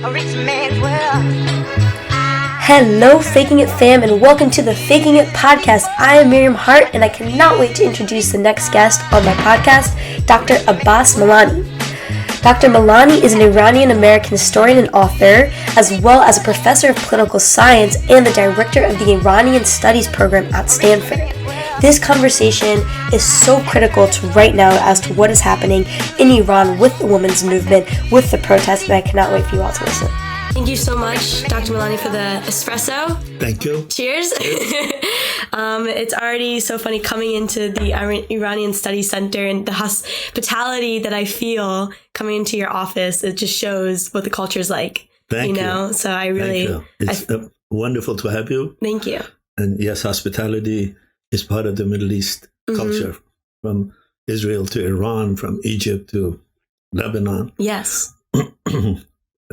a rich man's world. Hello, Faking It fam, and welcome to the Faking It podcast. I am Miriam Haart, and I cannot wait to introduce the next guest on my podcast, Dr. Abbas Milani. Dr. Milani is an Iranian-American historian and author, as well as a professor of political science and the director of the Iranian Studies program at Stanford. This conversation is so critical to right now as to what is happening in Iran with the women's movement, with the protests, and I cannot wait for you all to listen. Thank you so much, Dr. Milani, for the espresso. Thank you. Cheers. It's already so funny coming into the Iranian Studies Center and the hospitality that I feel coming into your office. It just shows what the culture is like. Thank you. So I really... Thank you. It's wonderful to have you. Thank you. And yes, hospitality is part of the Middle East culture, from Israel to Iran, from Egypt to Lebanon. Yes.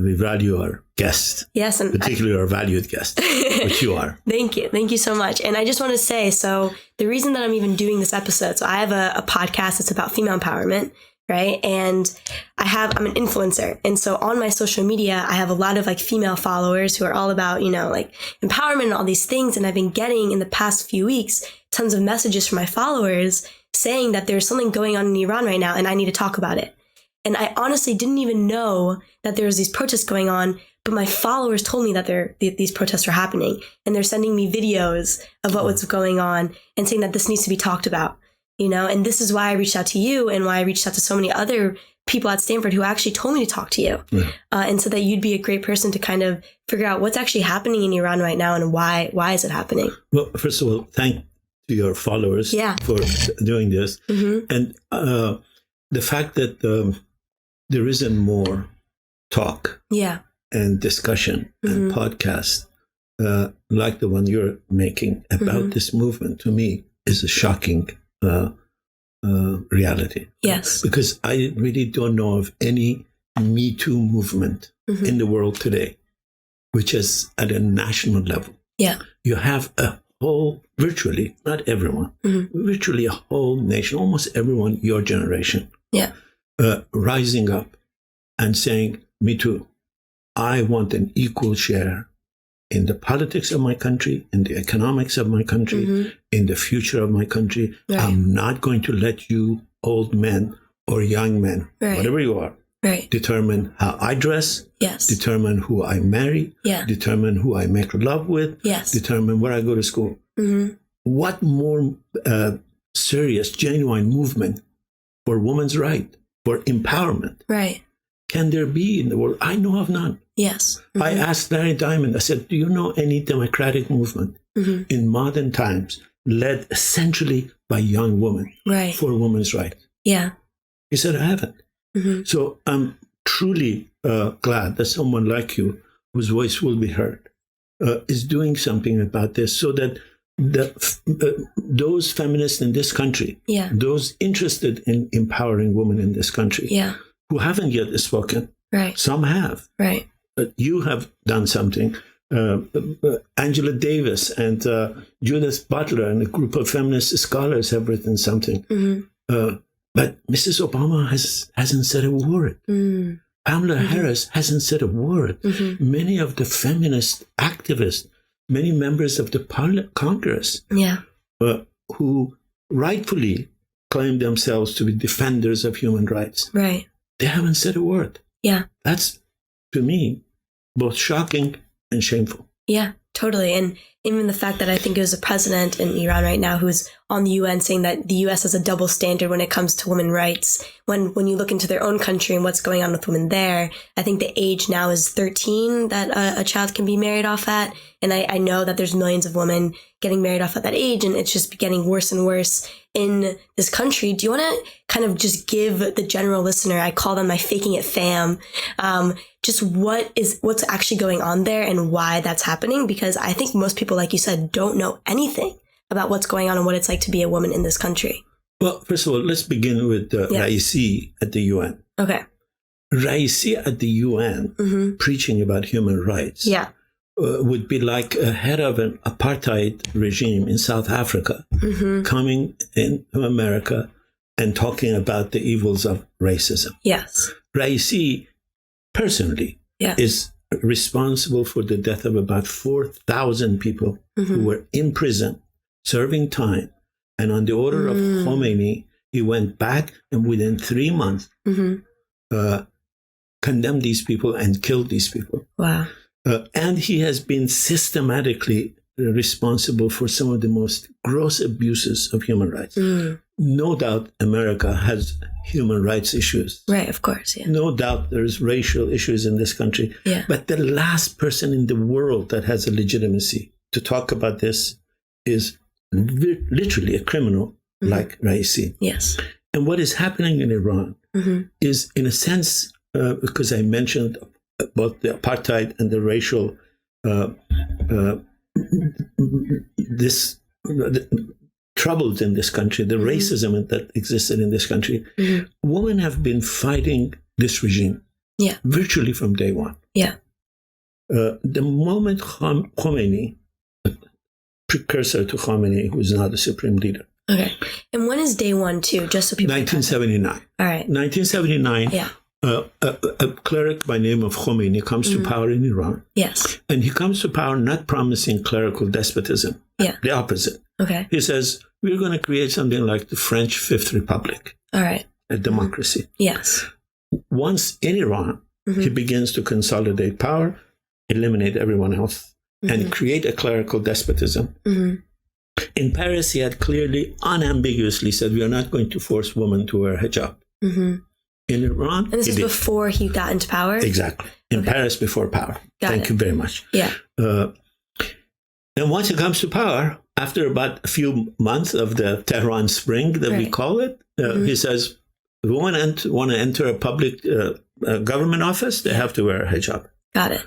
We value our guests. Yes. And particularly our valued guests, which you are. Thank you. Thank you so much. And I just want to say, so the reason that I'm even doing this episode, so I have a podcast that's about female empowerment, right? And I'm an influencer. And so on my social media, I have a lot of female followers who are all about, empowerment and all these things. And I've been getting in the past few weeks, tons of messages from my followers saying that there's something going on in Iran right now and I need to talk about it. And I honestly didn't even know that there was these protests going on, but my followers told me that these protests are happening. And they're sending me videos of what was going on and saying that this needs to be talked about, and this is why I reached out to you and why I reached out to so many other people at Stanford who actually told me to talk to you. Yeah. And so that you'd be a great person to kind of figure out what's actually happening in Iran right now and why is it happening? Well, first of all, thank to your followers for doing this. Mm-hmm. And the fact that there isn't more talk and discussion and podcast like the one you're making about this movement, to me, is a shocking reality. Yes. Because I really don't know of any Me Too movement in the world today, which is at a national level. Yeah. You have a whole, virtually, not everyone, virtually a whole nation, almost everyone your generation, rising up and saying, me too. I want an equal share in the politics of my country, in the economics of my country, in the future of my country. Right. I'm not going to let you old men or young men, whatever you are, determine how I dress, determine who I marry, determine who I make love with, determine where I go to school. Mm-hmm. What more serious, genuine movement for women's right, for empowerment can there be in the world? I know of none. Yes. Mm-hmm. I asked Larry Diamond, I said, do you know any democratic movement in modern times led essentially by young women for women's rights? Yeah. He said, I haven't. Mm-hmm. So I'm truly glad that someone like you, whose voice will be heard, is doing something about this, so that those feminists in this country, those interested in empowering women in this country, who haven't yet spoken, some have. Right. But you have done something. Angela Davis and Judith Butler and a group of feminist scholars have written something. Mm-hmm. But Mrs. Obama hasn't said a word. Mm. Pamela Harris hasn't said a word. Mm-hmm. Many of the feminist activists, many members of the Congress, who rightfully claim themselves to be defenders of human rights, they haven't said a word. Yeah. That's, to me, both shocking and shameful. Yeah, totally. And even the fact that I think there's a president in Iran right now who's on the UN saying that the US has a double standard when it comes to women's rights. When you look into their own country and what's going on with women there, I think the age now is 13 that a child can be married off at. And I know that there's millions of women getting married off at that age, and it's just getting worse and worse in this country. Do you want to kind of just give the general listener, I call them my Faking It fam, just what's actually going on there and why that's happening? Because I think most people, like you said, don't know anything about what's going on and what it's like to be a woman in this country. Well, first of all, let's begin with Raisi at the UN. Okay. Raisi at the UN preaching about human rights would be like a head of an apartheid regime in South Africa coming into America and talking about the evils of racism. Yes. Raisi personally is responsible for the death of about 4,000 people who were in prison, serving time. And on the order of Khomeini, he went back and within 3 months condemned these people and killed these people. Wow. And he has been systematically responsible for some of the most gross abuses of human rights. No doubt America has human rights issues. Right, of course, yeah. No doubt there's racial issues in this country. Yeah. But the last person in the world that has a legitimacy to talk about this is literally a criminal like Raisi. Yes. And what is happening in Iran is, in a sense, because I mentioned both the apartheid and the racial troubles in this country, the racism that existed in this country, women have been fighting this regime virtually from day one. Yeah. The moment Khomeini, precursor to Khomeini, who is now the supreme leader. Okay. And when is day one, too, just so people 1979. All right. 1979. Yeah. A cleric by name of Khomeini comes to power in Iran. Yes. And he comes to power not promising clerical despotism. Yeah. The opposite. Okay. He says, we're going to create something like the French Fifth Republic. All right. A democracy. Yes. Once in Iran, he begins to consolidate power, eliminate everyone else, and create a clerical despotism. In Paris, he had clearly, unambiguously said, we are not going to force women to wear hijab. In Iran... And this is before he got into power? Exactly. In Paris, before power. Thank you very much. Yeah. And once he comes to power, after about a few months of the Tehran Spring that we call it, he says, if women want to enter a public government office, they have to wear a hijab. Got it.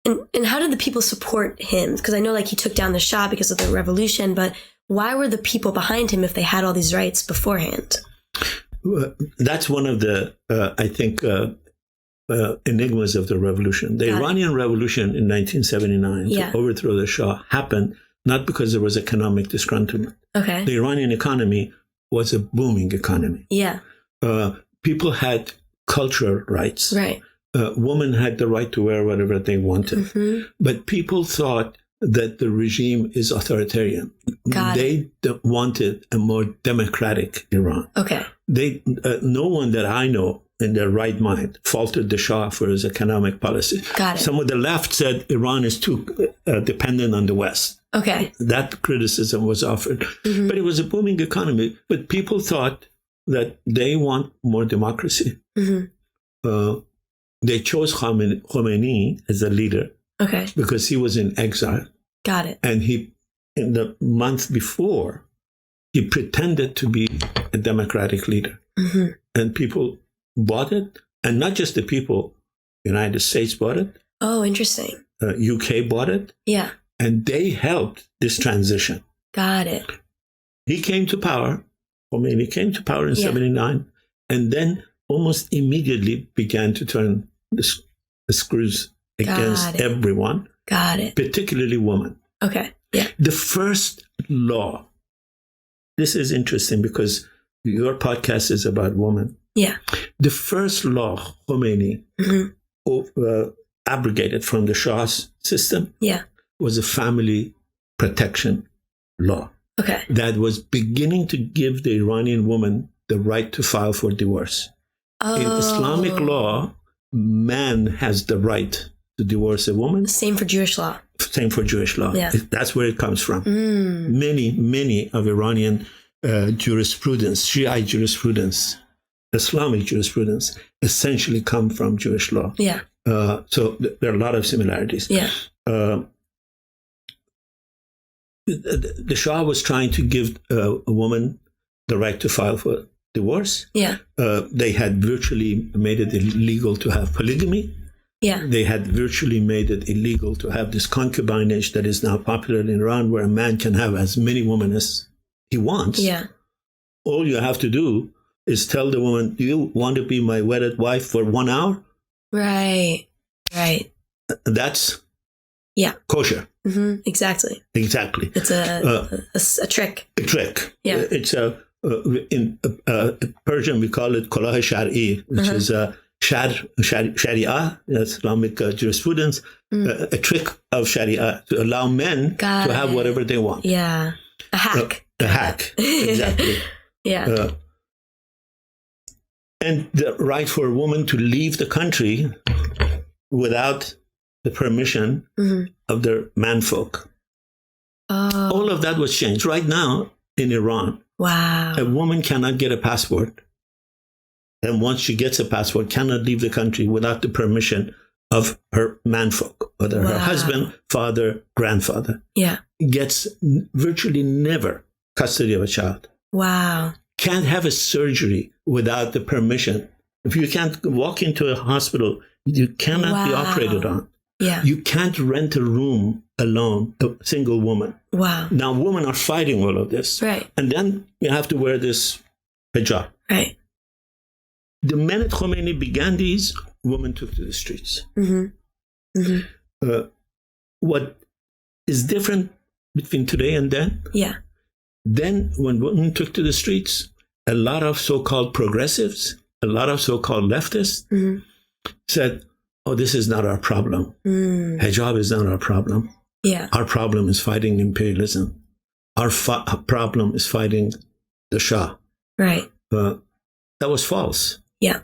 And how did the people support him? Because I know he took down the Shah because of the revolution, but why were the people behind him if they had all these rights beforehand? That's one of the, I think, enigmas of the revolution. The Iranian Revolution in 1979 to overthrow the Shah happened not because there was economic disgruntlement. Okay. The Iranian economy was a booming economy. Yeah. People had cultural rights. Right. Women had the right to wear whatever they wanted. But people thought that the regime is authoritarian. They wanted a more democratic Iran. Okay. No one that I know in their right mind faulted the Shah for his economic policy. Got it. Some of the left said Iran is too dependent on the West. Okay. That criticism was offered. But it was a booming economy. But people thought that they want more democracy. They chose Khomeini as a leader because he was in exile. Got it. And in the month before, he pretended to be a democratic leader. And people bought it. And not just the people, United States bought it. Oh, interesting. UK bought it. Yeah. And they helped this transition. Got it. He came to power. Khomeini came to power in 79. And then almost immediately began to turn the screws against everyone. Got it. Particularly women. Okay. Yeah. The first law, this is interesting because your podcast is about women. Yeah. The first law Khomeini abrogated from the Shah's system was a family protection law. Okay. That was beginning to give the Iranian woman the right to file for divorce. Oh. In Islamic law, man has the right to divorce a woman. Same for Jewish law. Same for Jewish law. Yeah. That's where it comes from. Many of Iranian jurisprudence, Shiite jurisprudence, Islamic jurisprudence, essentially come from Jewish law. Yeah. So there are a lot of similarities. Yeah. The Shah was trying to give a woman the right to file for divorce. Yeah. They had virtually made it illegal to have polygamy. Yeah. They had virtually made it illegal to have this concubinage that is now popular in Iran, where a man can have as many women as he wants. Yeah. All you have to do is tell the woman, do you want to be my wedded wife for 1 hour? Right. Right. That's kosher. Exactly. Exactly. It's a trick. A trick. Yeah. It's in Persian we call it kolah shar'i, which is Sharia, Islamic jurisprudence, a trick of Sharia to allow men to have whatever they want. Yeah. A hack. A hack, exactly. Yeah. And the right for a woman to leave the country without the permission of their manfolk. Oh. All of that was changed. Right now in Iran, wow. A woman cannot get a passport. And once she gets a passport, cannot leave the country without the permission of her manfolk, whether her husband, father, grandfather. Yeah. Gets virtually never custody of a child. Wow. Can't have a surgery without the permission. If you can't walk into a hospital, you cannot be operated on. Yeah. You can't rent a room alone, a single woman. Wow. Now, women are fighting all of this. Right. And then you have to wear this hijab. Right. The minute Khomeini began these, women took to the streets. What is different between today and then? Yeah. Then, when women took to the streets, a lot of so-called progressives, a lot of so-called leftists said, oh, this is not our problem. Hijab is not our problem. Yeah. Our problem is fighting imperialism. Our problem is fighting the Shah. Right. That was false. Yeah.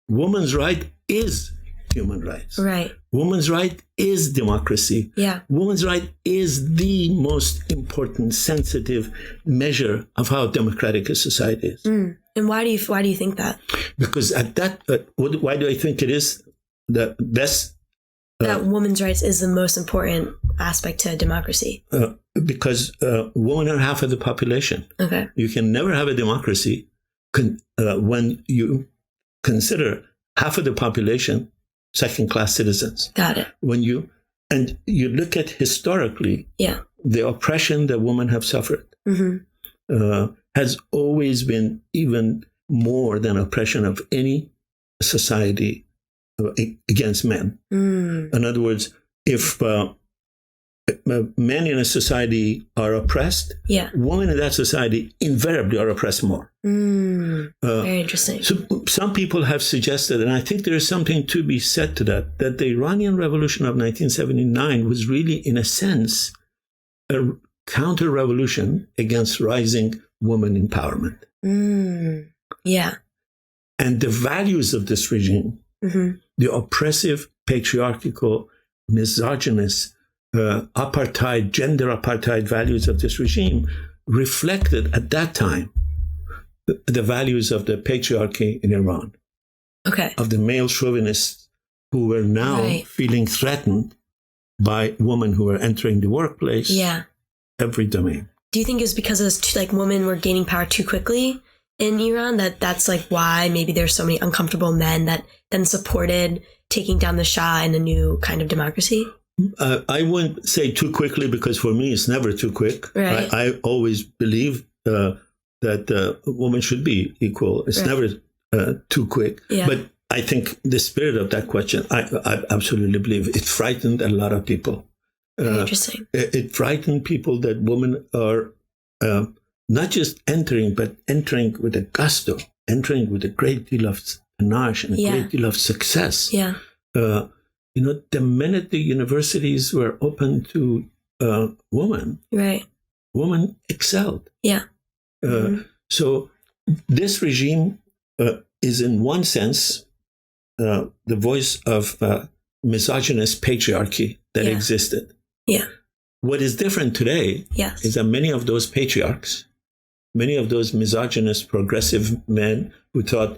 Women's right is human rights. Right. Women's right is democracy. Yeah. Women's right is the most important, sensitive measure of how democratic a society is. And why do you think that? Because at that, why do I think it is the best? That women's rights is the most important aspect to democracy. Because women are half of the population. Okay. You can never have a democracy when you consider half of the population second-class citizens. Got it. When you look at historically, the oppression that women have suffered has always been even more than oppression of any society against men. In other words, if men in a society are oppressed, women in that society invariably are oppressed more. Very interesting. So some people have suggested, and I think there is something to be said to that the Iranian Revolution of 1979 was really, in a sense, a counter-revolution against rising women empowerment. Yeah. And the values of this regime, the oppressive, patriarchal, misogynist, apartheid, gender apartheid values of this regime reflected at that time the values of the patriarchy in Iran. Okay. Of the male chauvinists who were now feeling threatened by women who were entering the workplace. Yeah. Every domain. Do you think it's because it was women were gaining power too quickly in Iran that's why maybe there's so many uncomfortable men that then supported taking down the Shah in a new kind of democracy? I wouldn't say too quickly, because for me it's never too quick. Right. I always believe that a woman should be equal. It's never too quick. Yeah. But I think the spirit of that question, I absolutely believe it frightened a lot of people. Interesting. It frightened people that women are not just entering, but entering with a gusto, entering with a great deal of panache and a great deal of success. Yeah. The minute the universities were open to women, women excelled. Yeah. So this regime is, in one sense, the voice of misogynist patriarchy that existed. Yeah. What is different today is that many of those patriarchs, many of those misogynist progressive men who thought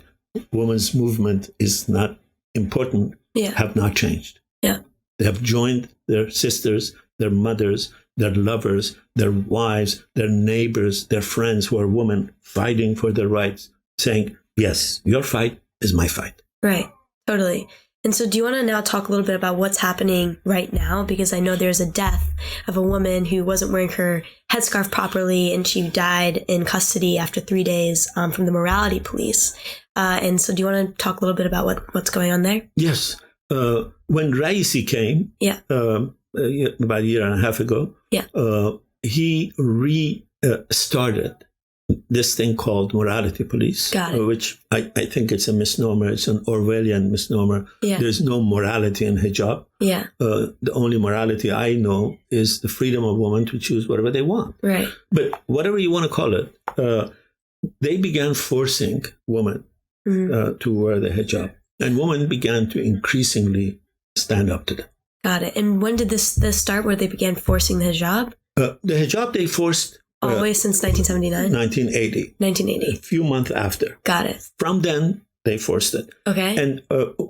women's movement is not important, have not changed. Yeah. They have joined their sisters, their mothers, their lovers, their wives, their neighbors, their friends who are women fighting for their rights, saying, yes, your fight is my fight. Right. Totally. And so do you want to now talk a little bit about what's happening right now? Because I know there's a death of a woman who wasn't wearing her headscarf properly, and she died in custody after 3 days from the morality police. And so do you want to talk a little bit about what's going on there? Yes. When Raisi came, about a year and a half ago, he restarted this thing called morality police, which I think it's a misnomer. It's an Orwellian misnomer. Yeah. There's no morality in hijab. Yeah. The only morality I know is the freedom of women to choose whatever they want. Right. But whatever you want to call it, they began forcing women to wear the hijab. And women began to increasingly stand up to them. Got it. And when did this start where they began forcing the hijab? The hijab they forced... Always since 1979? 1980. 1980. A few months after. Got it. From then, they forced it. Okay. And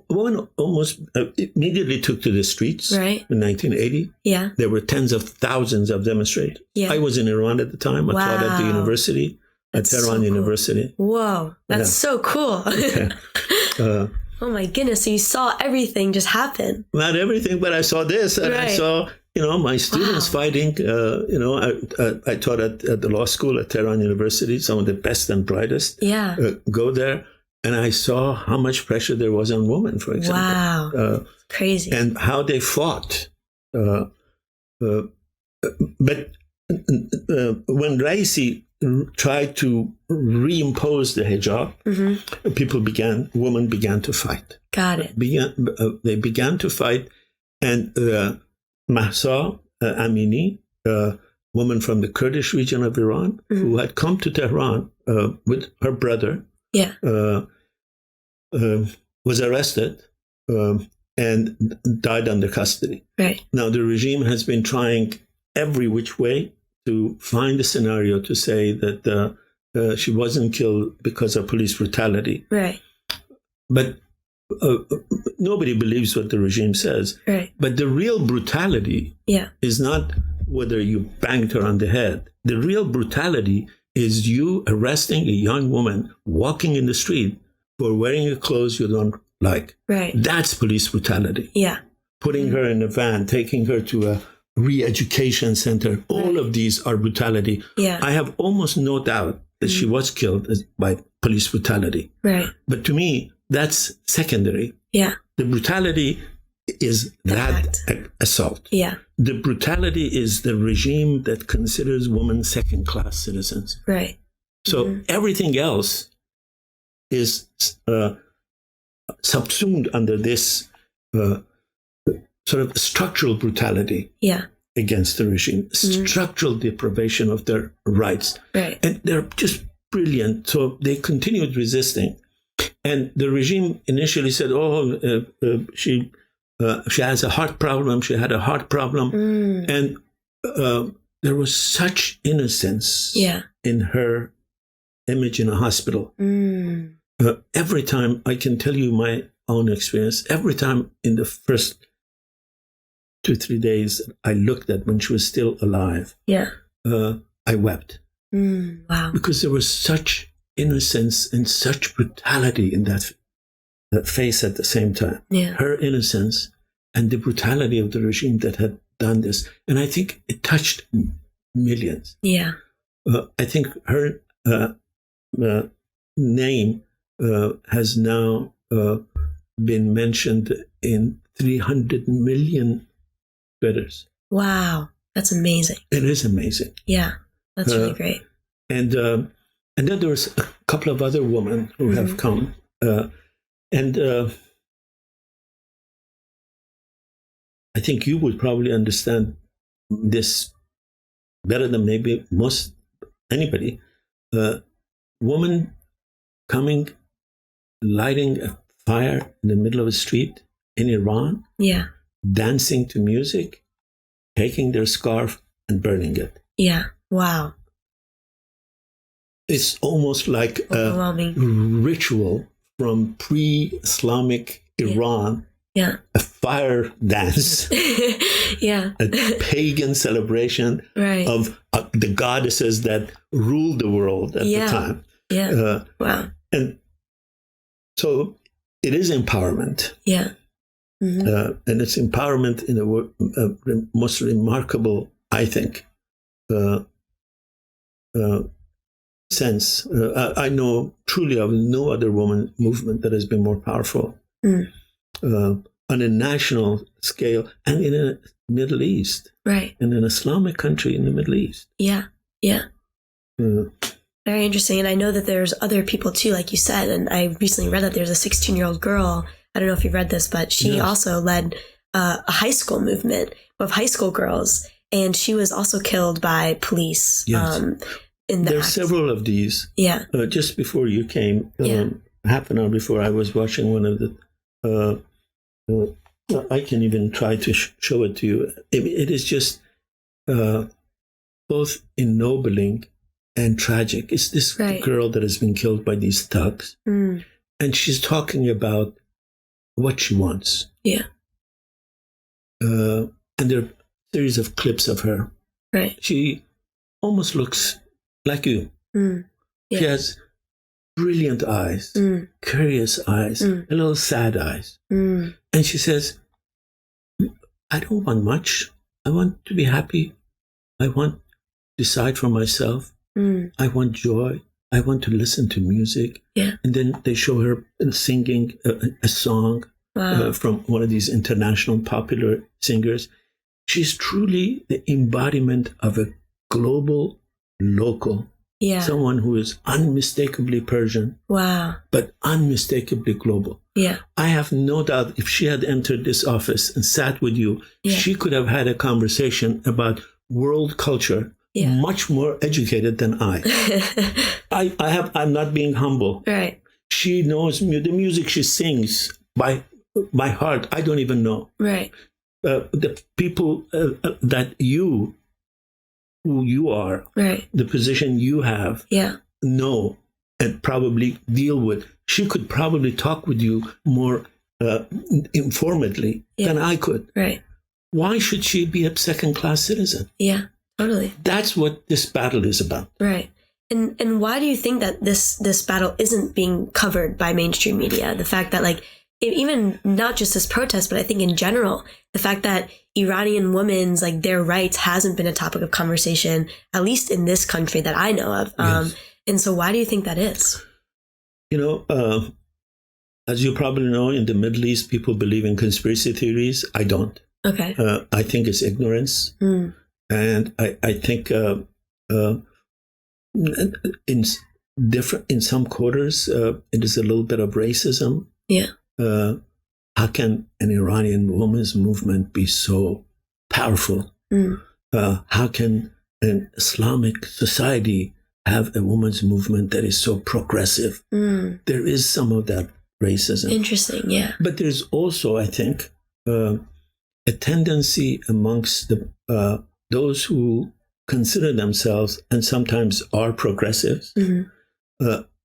women almost immediately took to the streets. Right. In 1980. Yeah. There were tens of thousands of demonstrators. Yeah. I was in Iran at the time. I taught at the university, at Tehran University. Whoa. That's so cool. Okay. Oh my goodness. So you saw everything just happen. Not everything, but I saw this. And I saw... my students fighting, I taught at the law school at Tehran University, some of the best and brightest. Yeah. Go there, and I saw how much pressure there was on women, for example. Wow. Crazy. And how they fought. But when Raisi tried to reimpose the hijab, women began to fight. Got it. They began to fight, and Mahsa Amini, a woman from the Kurdish region of Iran, who had come to Tehran with her brother, was arrested and died under custody. Right. Now, the regime has been trying every which way to find a scenario to say that she wasn't killed because of police brutality. Right. But nobody believes what the regime says. Right. But the real brutality is not whether you banged her on the head. The real brutality is you arresting a young woman walking in the street for wearing a clothes you don't like. Right. That's police brutality. Yeah. Putting her in a van, taking her to a re-education center. All of these are brutality. Yeah. I have almost no doubt that she was killed by police brutality. Right. But to me, that's secondary. Yeah. The brutality is that assault. Yeah. The brutality is the regime that considers women second-class citizens. Right. So everything else is subsumed under this sort of structural brutality against the regime, structural deprivation of their rights. Right. And they're just brilliant. So they continued resisting. And the regime initially said, she has a heart problem. She had a heart problem. And there was such innocence in her image in a hospital. Every time, I can tell you my own experience, every time in the first 2-3 days I looked at when she was still alive, I wept. Wow. Because there was such innocence and such brutality in that face at the same time. Yeah. Her innocence and the brutality of the regime that had done this. And I think it touched millions. Yeah. I think her name has now been mentioned in 300 million Twitters. Wow. That's amazing. It is amazing. Yeah. That's really great. And then there was a couple of other women who have come. And I think you would probably understand this better than maybe most anybody. Woman coming, lighting a fire in the middle of a street in Iran. Yeah. Dancing to music, taking their scarf and burning it. Yeah. Wow. It's almost like a ritual from pre-Islamic Iran. Yeah. A fire dance. Yeah. A pagan celebration of the goddesses that ruled the world at the time. Yeah. Wow. And so it is empowerment. Yeah. And it's empowerment in a most remarkable, I think, sense. I know truly of no other woman movement that has been more powerful on a national scale and in a Middle East. Right. In an Islamic country in the Middle East. Yeah. Yeah. Very interesting. And I know that there's other people too, like you said, and I recently read that there's a 16-year-old girl. I don't know if you've read this, but she also led a high school movement of high school girls. And she was also killed by police. Yes. There are several of these. Yeah. Just before you came, half an hour before, I was watching one of the, I can even try to show it to you. It is just both ennobling and tragic. It's this girl that has been killed by these thugs. And she's talking about what she wants. Yeah. And there are a series of clips of her. Right. She almost looks like you. Yeah. She has brilliant eyes, curious eyes, a little sad eyes. And she says, I don't want much. I want to be happy. I want to decide for myself. I want joy. I want to listen to music. Yeah. And then they show her singing a song from one of these international popular singers. She's truly the embodiment of a global, local, someone who is unmistakably Persian, but unmistakably global. Yeah. I have no doubt if she had entered this office and sat with you, she could have had a conversation about world culture, much more educated than I. I'm not being humble. Right. She knows the music she sings by heart. I don't even know. Right. The people that who you are, the position you have, know and probably deal with. She could probably talk with you more informally than I could. Right. Why should she be a second-class citizen? Yeah, totally. That's what this battle is about. Right. And why do you think that this battle isn't being covered by mainstream media? The fact that, like, even not just this protest, but I think in general, the fact that Iranian women's, like, their rights hasn't been a topic of conversation, at least in this country that I know of. Yes. And so why do you think that is? You know, as you probably know, in the Middle East, people believe in conspiracy theories. I don't. Okay. I think it's ignorance. And I think in some quarters, it is a little bit of racism. Yeah. How can an Iranian women's movement be so powerful? How can an Islamic society have a women's movement that is so progressive? There is some of that racism. Interesting, yeah. But there's also, I think, a tendency amongst those who consider themselves and sometimes are progressives in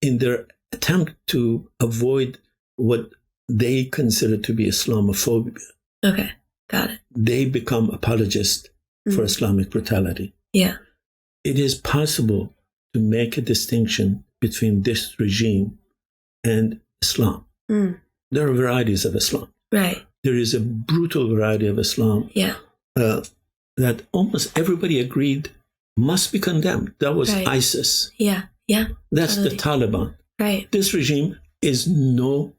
their attempt to avoid what they consider to be Islamophobia. Okay, got it. They become apologists for Islamic brutality. Yeah. It is possible to make a distinction between this regime and Islam. There are varieties of Islam. Right. There is a brutal variety of Islam that almost everybody agreed must be condemned. That was ISIS. Yeah, yeah. That's totally. The Taliban. Right. This regime is no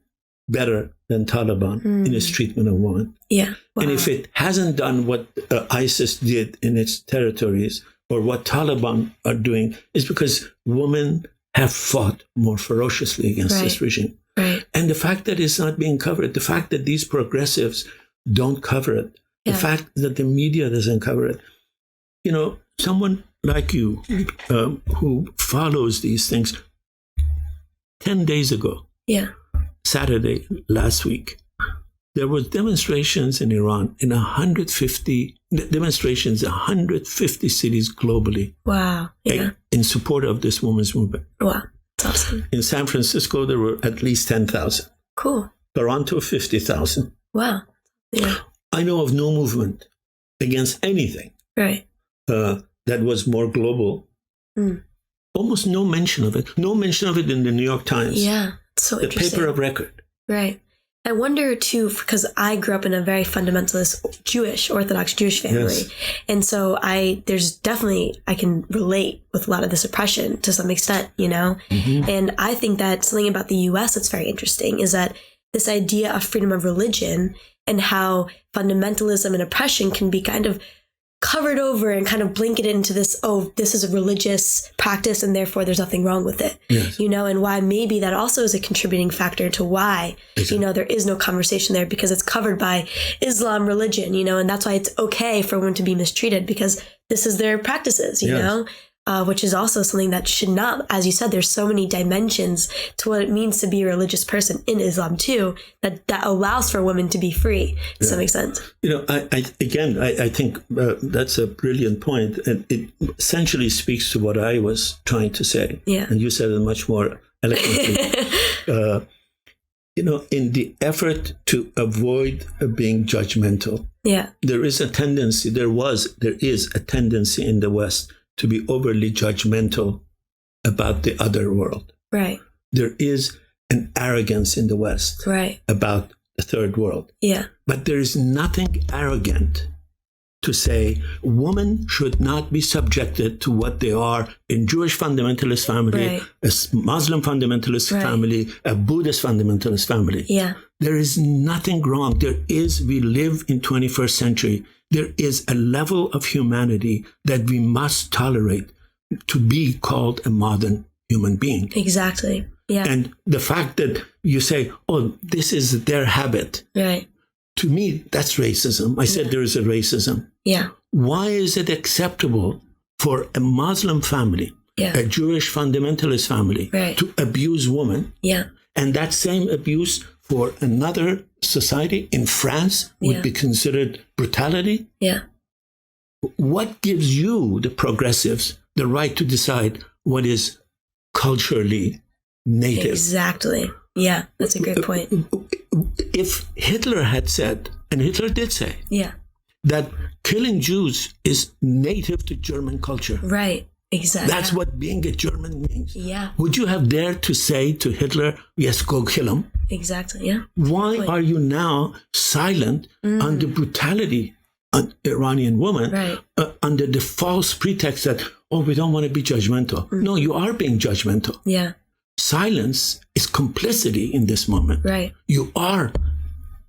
better than Taliban in its treatment of women. Yeah. Wow. And if it hasn't done what ISIS did in its territories or what Taliban are doing, it's because women have fought more ferociously against this regime. Right. And the fact that it's not being covered, the fact that these progressives don't cover it, the fact that the media doesn't cover it, you know, someone like you who follows these things, 10 days ago, Saturday last week, there were demonstrations in Iran in 150 cities globally. Wow. Yeah. In support of this women's movement. Wow. That's awesome. In San Francisco, there were at least 10,000. Cool. Toronto, 50,000. Wow. Yeah. I know of no movement against anything that was more global. Almost no mention of it. No mention of it in the New York Times. Yeah. So the paper of record. Right. I wonder too, because I grew up in a very fundamentalist Orthodox Jewish family. Yes. And so there's definitely, I can relate with a lot of this oppression to some extent, you know? And I think that something about the US that's very interesting is that this idea of freedom of religion and how fundamentalism and oppression can be kind of covered over and kind of blanketed into this, oh, this is a religious practice and therefore there's nothing wrong with it, yes. And why maybe that also is a contributing factor to why, exactly. There is no conversation there because it's covered by Islam religion, and that's why it's okay for women to be mistreated because this is their practices, yes. Which is also something that should not, as you said, there's so many dimensions to what it means to be a religious person in Islam too, that allows for women to be free. Does that make sense? I think that's a brilliant point. And it essentially speaks to what I was trying to say. Yeah. And you said it much more eloquently. In the effort to avoid being judgmental, there is a tendency in the West to be overly judgmental about the other world. Right. There is an arrogance in the West about the third world. Yeah. But there is nothing arrogant to say women should not be subjected to what they are in Jewish fundamentalist family, a Muslim fundamentalist family, a Buddhist fundamentalist family. Yeah. There is nothing wrong. We live in 21st century. There is a level of humanity that we must tolerate to be called a modern human being. Exactly. Yeah. And the fact that you say, oh, this is their habit. Right. To me, that's racism. I said there is a racism. Yeah. Why is it acceptable for a Muslim family, a Jewish fundamentalist family, to abuse women? Yeah. And that same abuse for another society in France would be considered brutality? Yeah. What gives you, the progressives, the right to decide what is culturally native? Exactly. Yeah, that's a great point. If Hitler had said, and Hitler did say, that killing Jews is native to German culture. Right. Exactly. That's what being a German means. Yeah. Would you have dared to say to Hitler, yes, go kill him? Exactly. Yeah. Why are you now silent on the brutality of Iranian women under the false pretext that, oh, we don't want to be judgmental? No, you are being judgmental. Yeah. Silence is complicity in this moment. Right. You are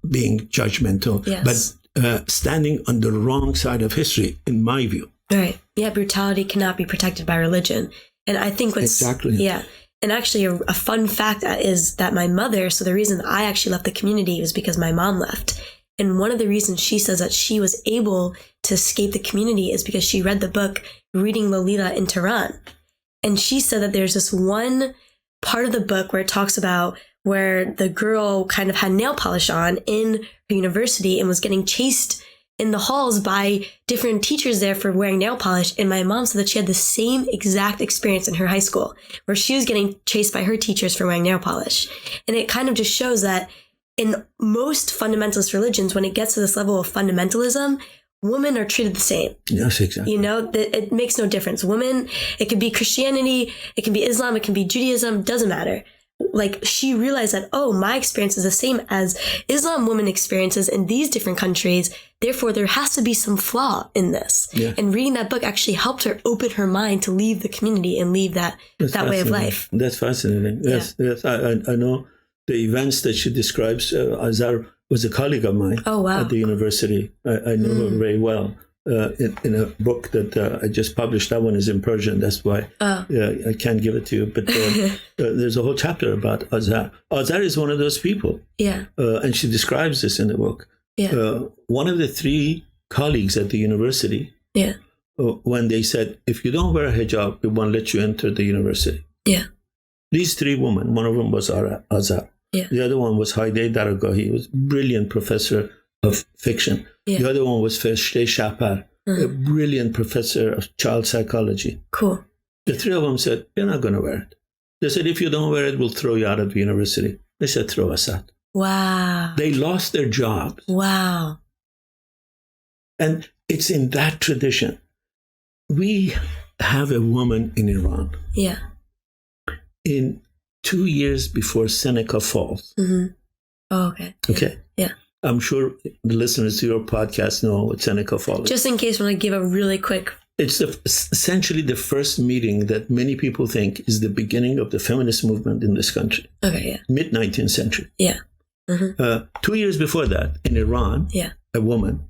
being judgmental, but standing on the wrong side of history, in my view. Right. Yeah, brutality cannot be protected by religion. And I think what's... Exactly. Yeah. And actually a fun fact is that my mother, so the reason I actually left the community was because my mom left. And one of the reasons she says that she was able to escape the community is because she read the book Reading Lolita in Tehran. And she said that there's this one part of the book where it talks about where the girl kind of had nail polish on in her university and was getting chased in the halls by different teachers there for wearing nail polish. And my mom said that she had the same exact experience in her high school where she was getting chased by her teachers for wearing nail polish. And it kind of just shows that in most fundamentalist religions, when it gets to this level of fundamentalism, women are treated the same. Yes, exactly. It makes no difference. Women, it could be Christianity, it can be Islam, it can be Judaism, doesn't matter. Like, she realized that, oh, my experience is the same as Islam women experiences in these different countries. Therefore, there has to be some flaw in this. Yeah. And reading that book actually helped her open her mind to leave the community and leave that way of life. That's fascinating. Yes, yes. I know the events that she describes. Azhar was a colleague of mine at the university. I know her very well. In a book that I just published. That one is in Persian. That's why I can't give it to you. But there's a whole chapter about Azhar. Azhar is one of those people. Yeah. And she describes this in the book. Yeah. One of the three colleagues at the university, when they said, if you don't wear a hijab, we won't let you enter the university. Yeah. These three women, one of them was Azhar. Yeah. The other one was Haideh Daragahi. He was a brilliant professor of fiction. Yeah. The other one was Fershteh Shapar, a brilliant professor of child psychology. Cool. The three of them said, you're not going to wear it. They said, if you don't wear it, we'll throw you out of the university. They said, throw us out. Wow. They lost their jobs. Wow. And it's in that tradition. We have a woman in Iran. Yeah. In 2 years before Seneca falls. Mm-hmm. Oh, okay. Okay. Yeah. I'm sure the listeners to your podcast know what Seneca Falls is. Just in case we want to give a really quick... It's essentially the first meeting that many people think is the beginning of the feminist movement in this country. Okay, yeah. Mid-19th century. Yeah. Mm-hmm. 2 years before that, in Iran, a woman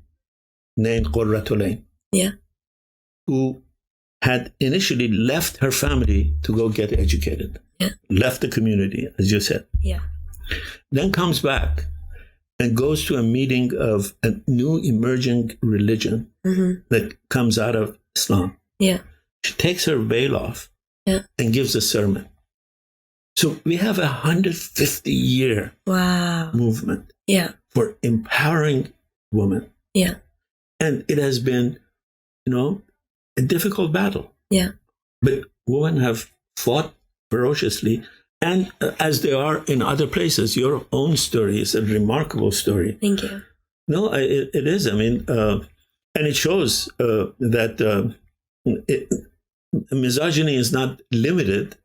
named Qurratulain Yeah. who had initially left her family to go get educated, left the community, as you said. Yeah. Then comes back and goes to a meeting of a new emerging religion that comes out of Islam. Yeah. She takes her veil off and gives a sermon. So we have 150-year movement for empowering women. Yeah. And it has been, a difficult battle. Yeah. But women have fought ferociously. And as they are in other places, your own story is a remarkable story. Thank you. No, it is. I mean, and it shows that misogyny is not limited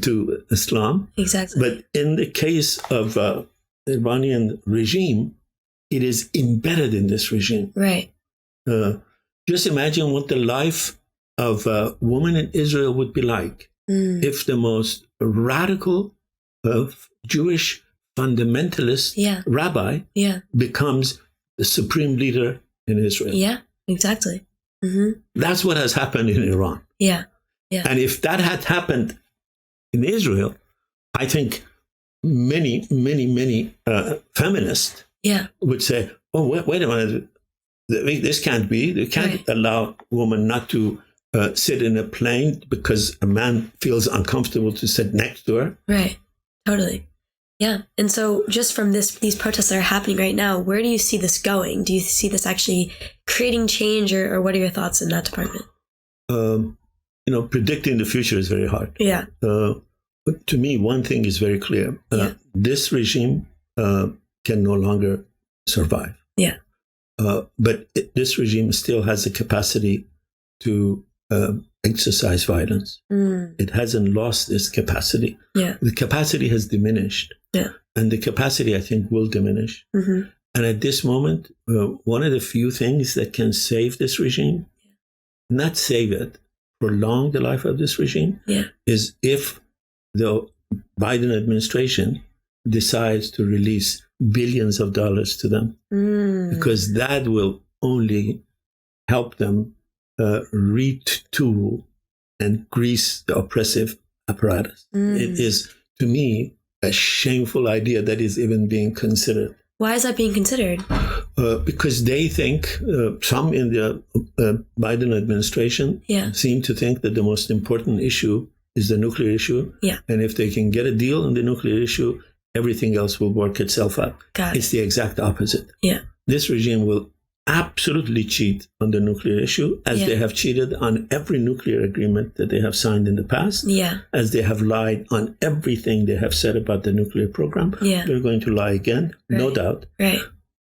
to Islam. Exactly. But in the case of the Iranian regime, it is embedded in this regime. Right. Just imagine what the life of a woman in Israel would be like if the most radical Jewish fundamentalist rabbi becomes the supreme leader in Israel. Yeah, exactly. That's what has happened in Iran. Yeah, yeah. And if that had happened in Israel, I think many feminists would say, oh, wait a minute, this can't be. They can't allow women not to sit in a plane because a man feels uncomfortable to sit next to her. Right. Totally. Yeah. And so just from these protests that are happening right now, where do you see this going? Do you see this actually creating change, or what are your thoughts in that department? Predicting the future is very hard. Yeah. But to me, one thing is very clear. This regime can no longer survive. Yeah. But this regime still has the capacity to exercise violence. It hasn't lost its capacity. Yeah. The capacity has diminished. Yeah. And the capacity, I think, will diminish. And at this moment, one of the few things that can save this regime, not save it, prolong the life of this regime, is if the Biden administration decides to release billions of dollars to them, because that will only help them retool and grease the oppressive apparatus. It is, to me, a shameful idea that is even being considered. Why is that being considered? Because they think, some in the Biden administration seem to think that the most important issue is the nuclear issue. Yeah. And if they can get a deal on the nuclear issue, everything else will work itself out. It's the exact opposite. Yeah. This regime will absolutely cheat on the nuclear issue, as they have cheated on every nuclear agreement that they have signed in the past, as they have lied on everything they have said about the nuclear program. They're going to lie again, no doubt.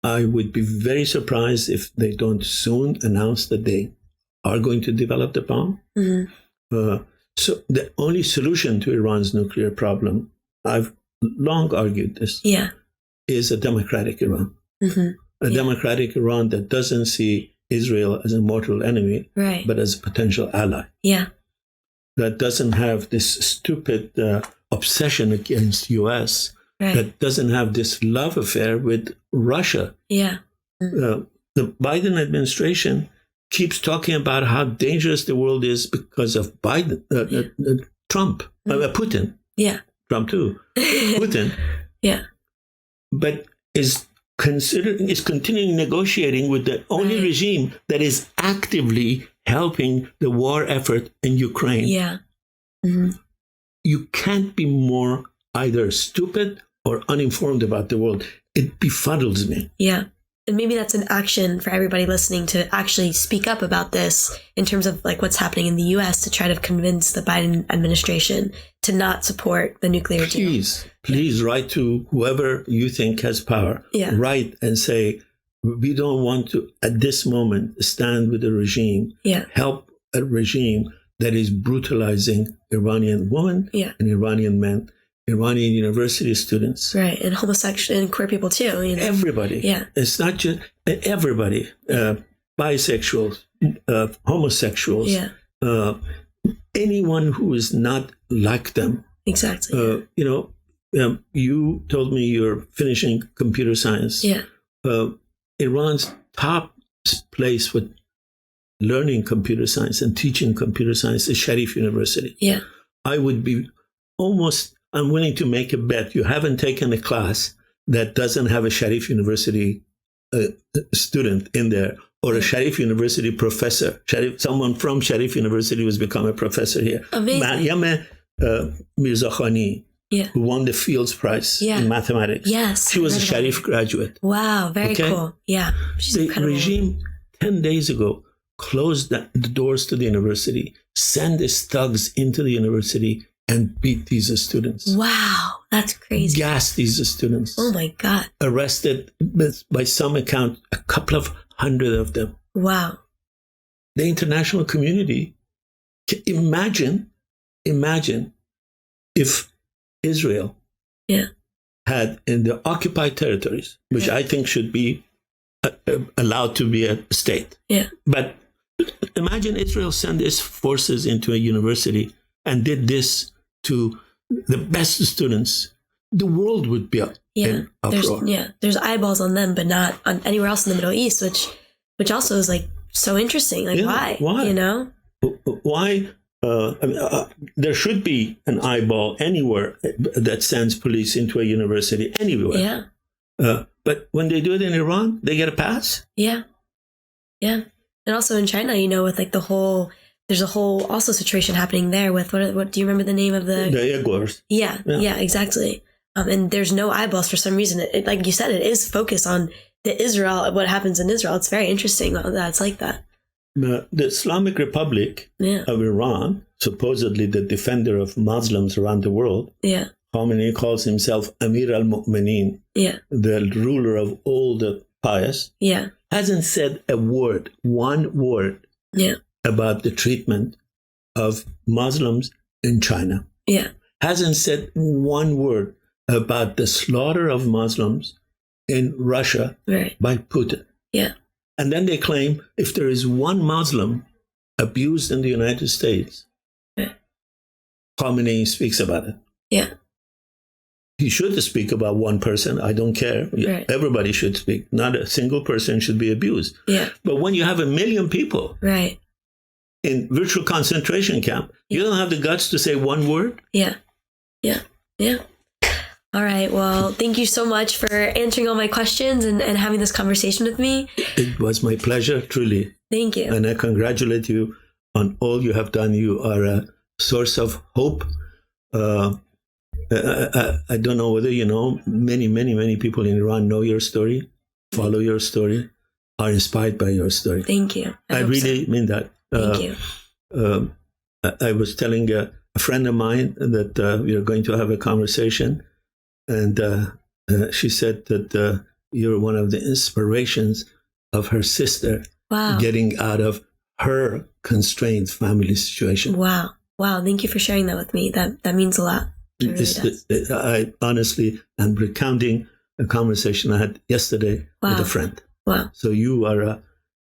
I would be very surprised if they don't soon announce that they are going to develop the bomb. So the only solution to Iran's nuclear problem, I've long argued this, is a democratic Iran. A democratic Iran that doesn't see Israel as a mortal enemy, but as a potential ally. That doesn't have this stupid obsession against U.S., that doesn't have this love affair with Russia. The Biden administration keeps talking about how dangerous the world is because of Trump, Putin. Trump too. Putin. But is continuing negotiating with the only regime that is actively helping the war effort in Ukraine. You can't be more either stupid or uninformed about the world. It befuddles me. And maybe that's an action for everybody listening to actually speak up about this in terms of like what's happening in the U.S. to try to convince the Biden administration to not support the nuclear deal. Please write to whoever you think has power. Write and say, we don't want to, at this moment, stand with a regime, help a regime that is brutalizing Iranian women and Iranian men, Iranian university students. And homosexual and queer people too. Everybody. It's not just everybody. Bisexuals, homosexuals, anyone who is not like them. Exactly. You told me you're finishing computer science. Iran's top place with learning computer science and teaching computer science is Sharif University. Yeah. I would be I'm willing to make a bet. You haven't taken a class that doesn't have a Sharif University student in there, or a Sharif University professor. Someone from Sharif University who's become a professor here. Amazing. Mariam Mirza Khani, who won the Fields Prize in mathematics. Yes. She was a Sharif graduate. Wow, very cool. Yeah. She's the incredible. Regime 10 days ago closed the doors to the university, sent its thugs into the university and beat these students. Wow, that's crazy. Gassed these students. Oh my God. Arrested, by some account, a couple of hundred of them. Wow. The international community, imagine if Israel had in the occupied territories, which I think should be allowed to be a state. Yeah. But imagine Israel sent its forces into a university and did this to the best students. The world would be in uproar. There's eyeballs on them, but not on anywhere else in the Middle East, which also is like so interesting. Like why? You know? Why? There should be an eyeball anywhere that sends police into a university, anywhere. Yeah. But when they do it in Iran, they get a pass? Yeah. Yeah. And also in China, you know, with like there's a whole also situation happening there with, what do you remember the name of the Uyghurs? Yeah, exactly. And there's no eyeballs for some reason. It, like you said, it is focused on what happens in Israel. It's very interesting that it's like that. The Islamic Republic of Iran, supposedly the defender of Muslims around the world, Khamenei calls himself Amir al-Mu'mineen, the ruler of all the pious, hasn't said one word about the treatment of Muslims in China. Hasn't said one word about the slaughter of Muslims in Russia by Putin. And then they claim if there is one Muslim abused in the United States, Khamenei speaks about it. He should speak about one person. I don't care. Everybody should speak. Not a single person should be abused. But when you have 1 million people in virtual concentration camp, you don't have the guts to say one word? Yeah. All right. Well, thank you so much for answering all my questions and having this conversation with me. It was my pleasure, truly. Thank you. And I congratulate you on all you have done. You are a source of hope. I don't know whether you know, many people in Iran know your story, follow your story, are inspired by your story. Thank you. I really mean that. Thank you. I was telling a friend of mine that we are going to have a conversation, and she said that you're one of the inspirations of her sister getting out of her constrained family situation. Wow. Thank you for sharing that with me. That means a lot. I honestly am recounting a conversation I had yesterday with a friend. Wow. So you are an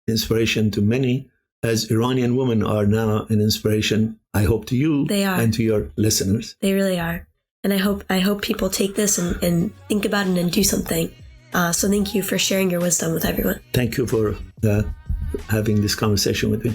inspiration to many, as Iranian women are now an inspiration, I hope, to you and to your listeners. They really are. And I hope people take this and think about it and do something. So thank you for sharing your wisdom with everyone. Thank you for having this conversation with me.